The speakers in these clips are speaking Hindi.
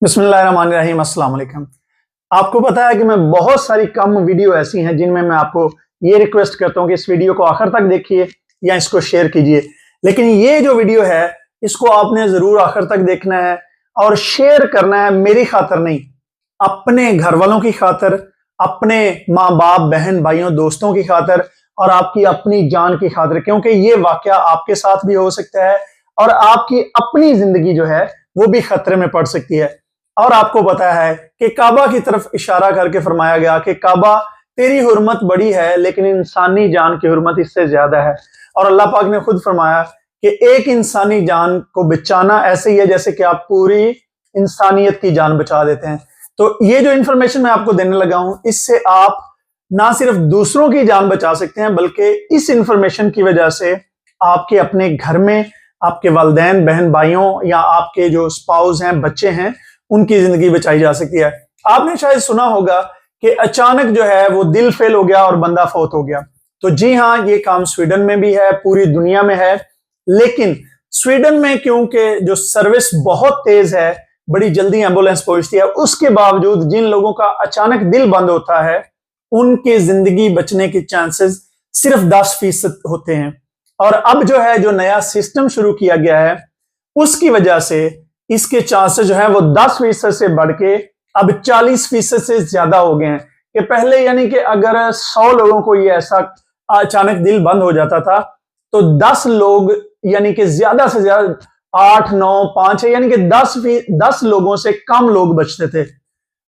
बिस्मिल्लाहिर्रहमानिर्रहीम, अस्सलाम वालेकुम। आपको पता है कि मैं बहुत सारी कम वीडियो ऐसी हैं जिनमें मैं आपको ये रिक्वेस्ट करता हूं कि इस वीडियो को आखिर तक देखिए या इसको शेयर कीजिए। लेकिन ये जो वीडियो है इसको आपने जरूर आखिर तक देखना है और शेयर करना है, मेरी खातिर नहीं, अपने घर वालों की खातिर, अपने माँ बाप बहन भाइयों दोस्तों की खातिर और आपकी अपनी जान की खातिर, क्योंकि ये वाकया आपके साथ भी हो सकता है और आपकी अपनी जिंदगी जो है वो भी खतरे में पड़ सकती है। और आपको पता है कि काबा की तरफ इशारा करके फरमाया गया कि काबा तेरी हुर्मत बड़ी है लेकिन इंसानी जान की हुर्मत इससे ज्यादा है। और अल्लाह पाक ने खुद फरमाया कि एक इंसानी जान को बचाना ऐसे ही है जैसे कि आप पूरी इंसानियत की जान बचा देते हैं। तो ये जो इंफॉर्मेशन मैं आपको देने लगा हूं इससे आप ना सिर्फ दूसरों की जान बचा सकते हैं बल्कि इस इंफॉर्मेशन की वजह से आपके अपने घर में आपके वालिदैन बहन भाइयों या आपके जो स्पाउस हैं बच्चे हैं उनकी जिंदगी बचाई जा सकती है। आपने शायद सुना होगा कि अचानक जो है वो दिल फेल हो गया और बंदा फौत हो गया। तो जी हाँ, ये काम स्वीडन में भी है, पूरी दुनिया में है। लेकिन स्वीडन में क्योंकि जो सर्विस बहुत तेज है, बड़ी जल्दी एम्बुलेंस पहुंचती है, उसके बावजूद जिन लोगों का अचानक दिल बंद होता है उनकी जिंदगी बचने के चांसेस सिर्फ 10% होते हैं। और अब जो है जो नया सिस्टम शुरू किया गया है उसकी वजह से इसके चांसेस जो है वो 10% से बढ़ के अब 40% से ज्यादा हो गए हैं। कि पहले यानी कि अगर 100 लोगों को ये ऐसा अचानक दिल बंद हो जाता था तो 10 लोग यानी कि ज्यादा से ज्यादा 8 9 5 यानी कि 10 लोगों से कम लोग बचते थे।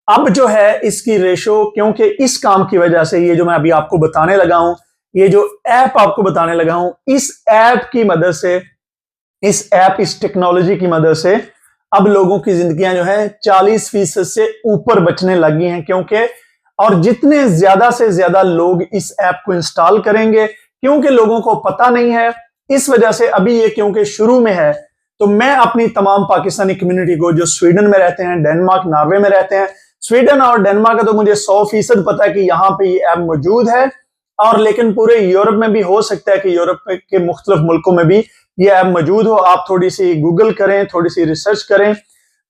अब जो है इसकी रेशो, क्योंकि इस काम की वजह से ये जो मैं अभी आपको बताने लगा हूं, ये जो ऐप आपको बताने लगा हूं, इस ऐप की मदद से, इस टेक्नोलॉजी की मदद से अब लोगों की जिंदगियां जो है 40% से ऊपर बचने लगी हैं। क्योंकि और जितने ज्यादा से ज्यादा लोग इस ऐप को इंस्टॉल करेंगे, क्योंकि लोगों को पता नहीं है, इस वजह से अभी ये क्योंकि शुरू में है, तो मैं अपनी तमाम पाकिस्तानी कम्युनिटी को जो स्वीडन में रहते हैं, डेनमार्क नॉर्वे में रहते हैं, स्वीडन और डेनमार्क का तो मुझे 100% पता है कि यहाँ पे ये ऐप मौजूद है, और लेकिन पूरे यूरोप में भी हो सकता है कि यूरोप के मुख्तलिफ मुल्कों में भी ये ऐप मौजूद हो। आप थोड़ी सी गूगल करें, थोड़ी सी रिसर्च करें।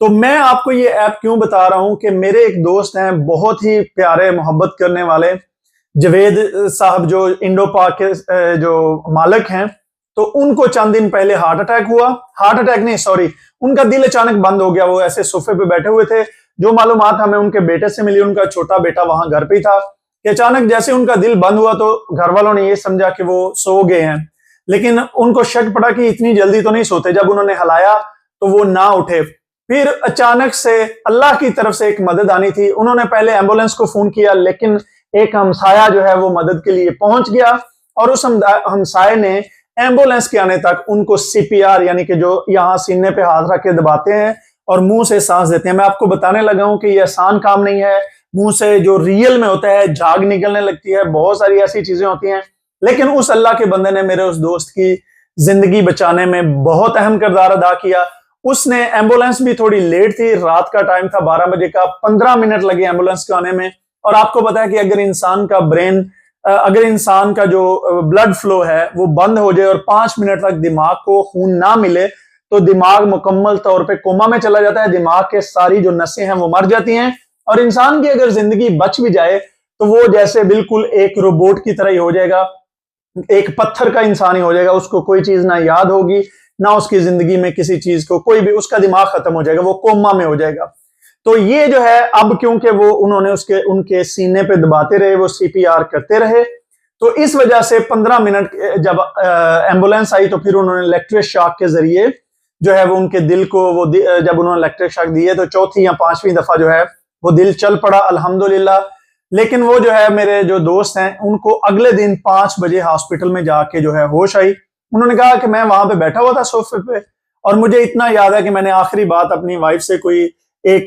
तो मैं आपको ये ऐप क्यों बता रहा हूं कि मेरे एक दोस्त हैं बहुत ही प्यारे मोहब्बत करने वाले, जवेद साहब, जो इंडो पाक के जो मालिक हैं, तो उनको चंद दिन पहले हार्ट अटैक हुआ। हार्ट अटैक नहीं, सॉरी, उनका दिल अचानक बंद हो गया। वो ऐसे सोफे पे बैठे हुए थे, जो मालूमात हमें उनके बेटे से मिली, उनका छोटा बेटा वहां घर पे ही था, कि अचानक जैसे उनका दिल बंद हुआ तो घर वालों ने ये समझा कि वो सो गए हैं। लेकिन उनको शक पड़ा कि इतनी जल्दी तो नहीं सोते। जब उन्होंने हिलाया तो वो ना उठे। फिर अचानक से अल्लाह की तरफ से एक मदद आनी थी। उन्होंने पहले एम्बुलेंस को फोन किया, लेकिन एक हमसाया जो है वो मदद के लिए पहुंच गया, और उस हमसाये ने एम्बुलेंस के आने तक उनको सीपीआर यानी कि जो यहाँ सीने पे हाथ रख के दबाते हैं और मुंह से सांस देते हैं। मैं आपको बताने लगा हूं कि ये आसान काम नहीं है। मुंह से जो रियल में होता है, झाग निकलने लगती है, बहुत सारी ऐसी चीजें होती हैं। लेकिन उस अल्लाह के बंदे ने मेरे उस दोस्त की जिंदगी बचाने में बहुत अहम किरदार अदा किया। उसने, एम्बुलेंस भी थोड़ी लेट थी, रात का टाइम था 12 बजे का, 15 मिनट लगे एम्बुलेंस के आने में। और आपको पता है कि अगर इंसान का ब्रेन, अगर इंसान का जो ब्लड फ्लो है वो बंद हो जाए और 5 मिनट तक दिमाग को खून ना मिले तो दिमाग मुकम्मल तौर पे कोमा में चला जाता है। दिमाग के सारी जो नसें हैं वो मर जाती हैं, और इंसान की अगर जिंदगी बच भी जाए तो वो जैसे बिल्कुल एक रोबोट की तरह ही हो जाएगा, एक पत्थर का इंसान ही हो जाएगा। उसको कोई चीज ना याद होगी, ना उसकी जिंदगी में किसी चीज को कोई भी, उसका दिमाग खत्म हो जाएगा, वो कोमा में हो जाएगा। तो ये जो है अब क्योंकि वो उन्होंने उनके सीने पे दबाते रहे, वो सीपीआर करते रहे, तो इस वजह से 15 मिनट जब एम्बुलेंस आई तो फिर उन्होंने इलेक्ट्रिक शॉक के जरिए जो है वो उनके दिल को वो जब उन्होंने इलेक्ट्रिक शॉक दिए तो चौथी या 5वीं दफा जो है वो दिल चल पड़ा, अल्हम्दुलिल्लाह। लेकिन वो जो है मेरे जो दोस्त हैं उनको अगले दिन 5 बजे हॉस्पिटल में जाके जो है होश आई। उन्होंने कहा कि मैं वहां पे बैठा हुआ था सोफे पे, और मुझे इतना याद है कि मैंने आखिरी बात अपनी वाइफ से कोई एक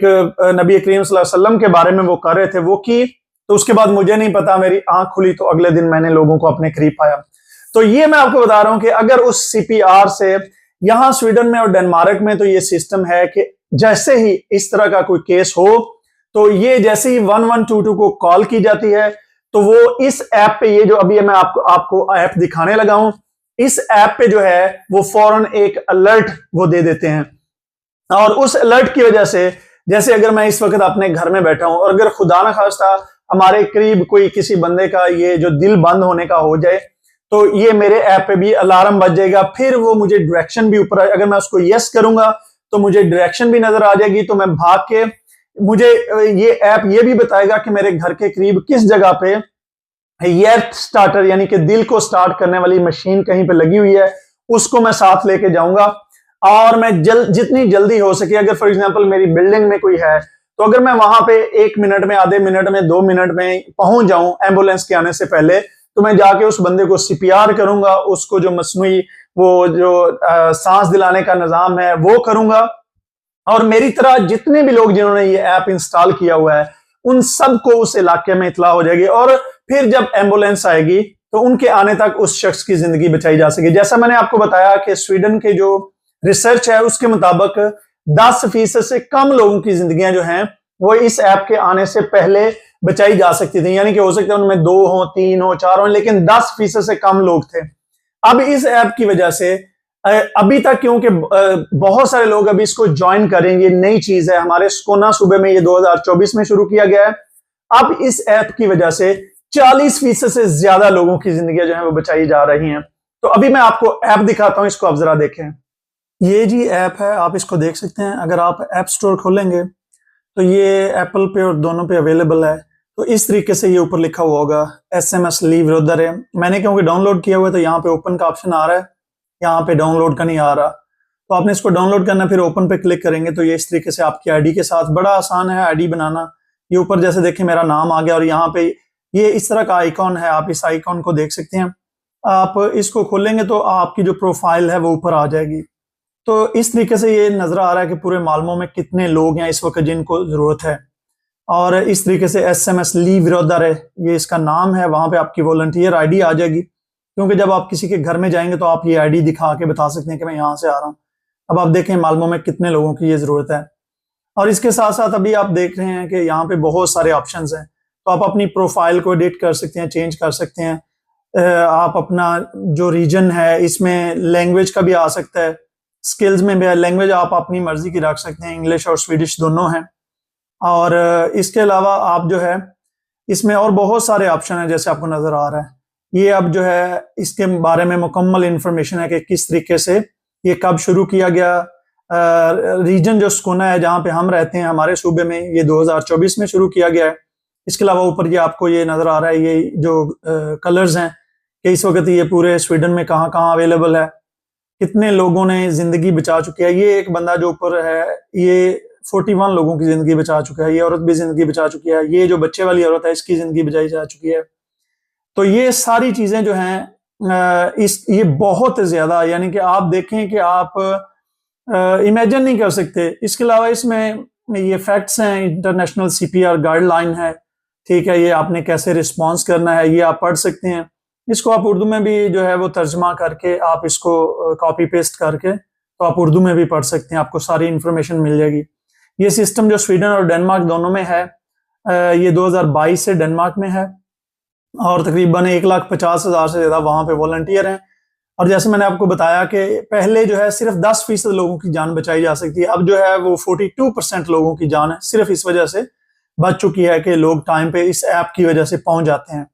नबी करीम सल्लल्लाहु अलैहि वसल्लम के बारे में वो कर रहे थे वो की, तो उसके बाद मुझे नहीं पता, मेरी आंख खुली तो अगले दिन मैंने लोगों को अपने करीब पाया। तो ये मैं आपको बता रहा हूं कि अगर उस सीपीआर से यहाँ स्वीडन में और डेनमार्क में तो ये सिस्टम है कि जैसे ही इस तरह का कोई केस हो तो ये जैसे ही 1122 को कॉल की जाती है तो वो इस ऐप पे, ये जो अभी मैं आपको ऐप दिखाने लगा हूं, इस ऐप पे जो है वो फौरन एक अलर्ट वो दे देते हैं। और उस अलर्ट की वजह से जैसे अगर मैं इस वक्त अपने घर में बैठा हूं और अगर खुदा न खास्ता हमारे करीब कोई किसी बंदे का ये जो दिल बंद होने का हो जाए, तो ये मेरे ऐप पे भी अलार्म बज जाएगा, फिर वो मुझे डायरेक्शन भी ऊपर, अगर मैं उसको यस करूंगा तो मुझे डायरेक्शन भी नजर आ जाएगी, तो मैं भाग के, मुझे ये ऐप ये भी बताएगा कि मेरे घर के करीब किस जगह पे एयर स्टार्टर यानी कि दिल को स्टार्ट करने वाली मशीन कहीं पे लगी हुई है, उसको मैं साथ लेके जाऊंगा। और मैं जितनी जल्दी हो सके, अगर फॉर एग्जांपल मेरी बिल्डिंग में कोई है, तो अगर मैं वहां पे 1 मिनट में, आधे मिनट में, 2 मिनट में पहुंच जाऊं एम्बुलेंस के आने से पहले, तो मैं जाके उस बंदे को सीपीआर करूंगा, उसको जो मसनूई वो जो सांस दिलाने का निजाम है वो करूंगा। और मेरी तरह जितने भी लोग जिन्होंने ये ऐप इंस्टॉल किया हुआ है, उन सबको उस इलाके में इतला हो जाएगी, और फिर जब एम्बुलेंस आएगी तो उनके आने तक उस शख्स की जिंदगी बचाई जा सके। जैसा मैंने आपको बताया कि स्वीडन के जो रिसर्च है उसके मुताबिक 10% से कम लोगों की जिंदगियां जो हैं वो इस ऐप के आने से पहले बचाई जा सकती थी, यानी कि हो सकता है उनमें 2 हो, 3 हो, 4 हो, लेकिन 10% से कम लोग थे। अब इस ऐप की वजह से अभी तक, क्योंकि बहुत सारे लोग अभी इसको ज्वाइन करेंगे, नई चीज है, हमारे स्कोना सूबे में ये 2024 में शुरू किया गया है। अब इस ऐप की वजह से 40% से ज्यादा लोगों की जिंदगी जो है वो बचाई जा रही हैं। तो अभी मैं आपको ऐप दिखाता हूं, इसको आप जरा देखें। ये जी ऐप है, आप इसको देख सकते हैं। अगर आप ऐप स्टोर खोलेंगे तो ये एप्पल पे और दोनों पे अवेलेबल है। तो इस तरीके से ये ऊपर लिखा हुआ होगा SMS लीव उधर है। मैंने क्योंकि डाउनलोड किया हुआ है तो यहाँ पे ओपन का ऑप्शन आ रहा है, यहाँ पे डाउनलोड का नहीं आ रहा। तो आपने इसको डाउनलोड करना, फिर ओपन पे क्लिक करेंगे तो ये इस तरीके से आपकी आईडी के साथ, बड़ा आसान है आईडी बनाना। ये ऊपर जैसे देखें मेरा नाम आ गया और यहाँ पे ये इस तरह का आइकॉन है, आप इस आइकॉन को देख सकते हैं। आप इसको खोलेंगे तो आपकी जो प्रोफाइल है वो ऊपर आ जाएगी। तो इस तरीके से ये नजर आ रहा है कि पूरे मालूम में कितने लोग हैं इस वक्त जिनको जरूरत है। और इस तरीके से SMS लीव विरोधर है, ये इसका नाम है। वहां पे आपकी वॉलंटियर आईडी आ जाएगी, क्योंकि जब आप किसी के घर में जाएंगे तो आप ये आईडी दिखा के बता सकते हैं कि मैं यहाँ से आ रहा हूँ। अब आप देखें मालूम में कितने लोगों की ये जरूरत है। और इसके साथ साथ अभी आप देख रहे हैं कि यहाँ पे बहुत सारे ऑप्शंस हैं। तो आप अपनी प्रोफाइल को एडिट कर सकते हैं, चेंज कर सकते हैं। आप अपना जो रीजन है, इसमें लैंग्वेज का भी आ सकता है, स्किल्स में भी लैंग्वेज आप अपनी मर्जी की रख सकते हैं, इंग्लिश और स्वीडिश दोनों हैं। और इसके अलावा आप जो है इसमें और बहुत सारे ऑप्शन हैं, जैसे आपको नजर आ रहा है। ये अब जो है इसके बारे में मुकम्मल इंफॉर्मेशन है कि किस तरीके से ये कब शुरू किया गया। रीजन जो स्कोना है जहाँ पे हम रहते हैं हमारे सूबे में, ये 2024 में शुरू किया गया है। इसके अलावा ऊपर ये आपको ये नजर आ रहा है, ये जो कलर्स हैं कि इस वक्त ये पूरे स्वीडन में कहाँ कहाँ अवेलेबल है, कितने लोगों ने जिंदगी बचा चुकी है। ये एक बंदा जो ऊपर है ये 41 लोगों की जिंदगी बचा चुका है। ये औरत भी जिंदगी बचा चुकी है। ये जो बच्चे वाली औरत है इसकी जिंदगी बचाई जा चुकी है। तो ये सारी चीजें जो हैं ये बहुत ज्यादा, यानी कि आप देखें कि आप इमेजिन नहीं कर सकते। इसके अलावा इसमें ये फैक्ट्स हैं, इंटरनेशनल CPR गाइडलाइन है, ठीक है, ये आपने कैसे रिस्पॉन्स करना है ये आप पढ़ सकते हैं। इसको आप उर्दू में भी जो है वो तर्जमा करके आप इसको कॉपी पेस्ट करके तो आप उर्दू में भी पढ़ सकते हैं, आपको सारी इंफॉर्मेशन मिल जाएगी। ये सिस्टम जो स्वीडन और डेनमार्क दोनों में है, ये 2022 से डेनमार्क में है और तकरीबन 1,50,000 से ज्यादा वहां पे वॉलंटियर हैं। और जैसे मैंने आपको बताया कि पहले जो है सिर्फ 10% लोगों की जान बचाई जा सकती है, अब जो है वो 42% लोगों की जान है सिर्फ इस वजह से बच चुकी है कि लोग टाइम पे इस ऐप की वजह से पहुंच जाते हैं।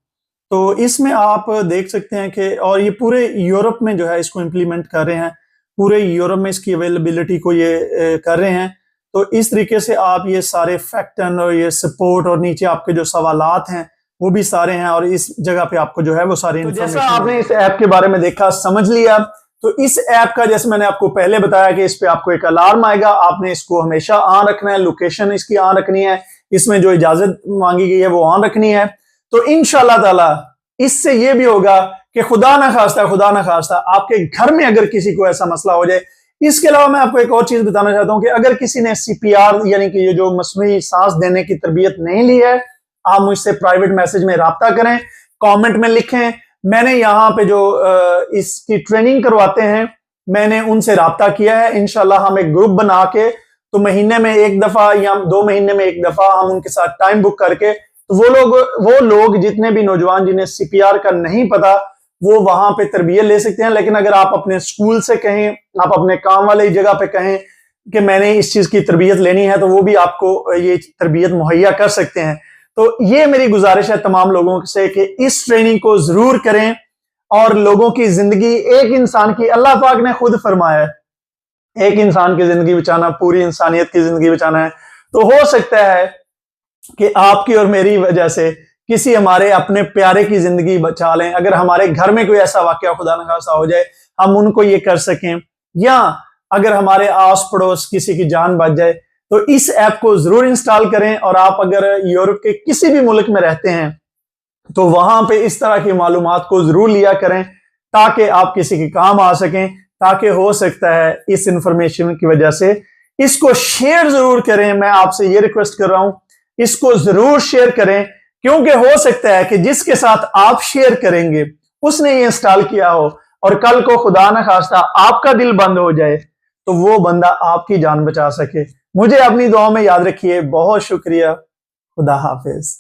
तो इसमें आप देख सकते हैं कि, और ये पूरे यूरोप में जो है इसको इम्प्लीमेंट कर रहे हैं, पूरे यूरोप में इसकी अवेलेबिलिटी को ये कर रहे हैं। तो इस तरीके से आप ये सारे फैक्टन और ये सपोर्ट और नीचे आपके जो सवालात हैं वो भी सारे हैं, और इस जगह पे आपको जो है वो सारी इंफॉर्मेशन। जैसा आपने इस ऐप के बारे में देखा, समझ लिया, तो इस ऐप का जैसे मैंने आपको पहले बताया कि इस पे आपको एक अलार्म आएगा, आपने इसको हमेशा ऑन रखना है, लोकेशन इसकी ऑन रखनी है, इसमें जो इजाजत मांगी गई है वो ऑन रखनी है। तो इंशाल्लाह ताला इससे ये भी होगा कि खुदा ना खास्ता आपके घर में अगर किसी को ऐसा मसला हो जाए। इसके अलावा मैं आपको एक और चीज बताना चाहता हूं कि अगर किसी ने CPR यानी कि ये जो मसनूई सांस देने की तरबियत नहीं ली है, आप मुझसे प्राइवेट मैसेज में राब्ता करें, कमेंट में लिखें। मैंने यहाँ पे जो इसकी ट्रेनिंग करवाते हैं मैंने उनसे राब्ता किया है। इंशाल्लाह हम एक ग्रुप बना के तो महीने में एक दफा या 2 महीने में एक दफा हम उनके साथ टाइम बुक करके, तो वो लोग जितने भी नौजवान जिन्हें CPR का नहीं पता वो वहां पे तरबियत ले सकते हैं। लेकिन अगर आप अपने स्कूल से कहें, आप अपने काम वाले जगह पे कहें, कि मैंने इस चीज की तरबियत लेनी है, तो वो भी आपको ये तरबियत मुहैया कर सकते हैं। तो ये मेरी गुजारिश है तमाम लोगों से कि इस ट्रेनिंग को जरूर करें और लोगों की जिंदगी, एक इंसान की, अल्लाह पाक ने खुद फरमाया है एक इंसान की जिंदगी बचाना पूरी इंसानियत की जिंदगी बचाना है। तो हो सकता है कि आपकी और मेरी वजह से किसी हमारे अपने प्यारे की जिंदगी बचा लें। अगर हमारे घर में कोई ऐसा वाकया खुदा न खास्ता हो जाए, हम उनको ये कर सकें, या अगर हमारे आस पड़ोस किसी की जान बच जाए, तो इस ऐप को जरूर इंस्टॉल करें। और आप अगर यूरोप के किसी भी मुल्क में रहते हैं तो वहां पे इस तरह की मालूमात को जरूर लिया करें, ताकि आप किसी के काम आ सकें, ताकि हो सकता है इस इंफॉर्मेशन की वजह से इसको शेयर जरूर करें। मैं आपसे ये रिक्वेस्ट कर रहा हूं, इसको जरूर शेयर करें, क्योंकि हो सकता है कि जिसके साथ आप शेयर करेंगे उसने ये इंस्टॉल किया हो और कल को खुदा न खास्ता आपका दिल बंद हो जाए तो वो बंदा आपकी जान बचा सके। मुझे अपनी दुआ में याद रखिए। बहुत शुक्रिया। खुदा हाफिज।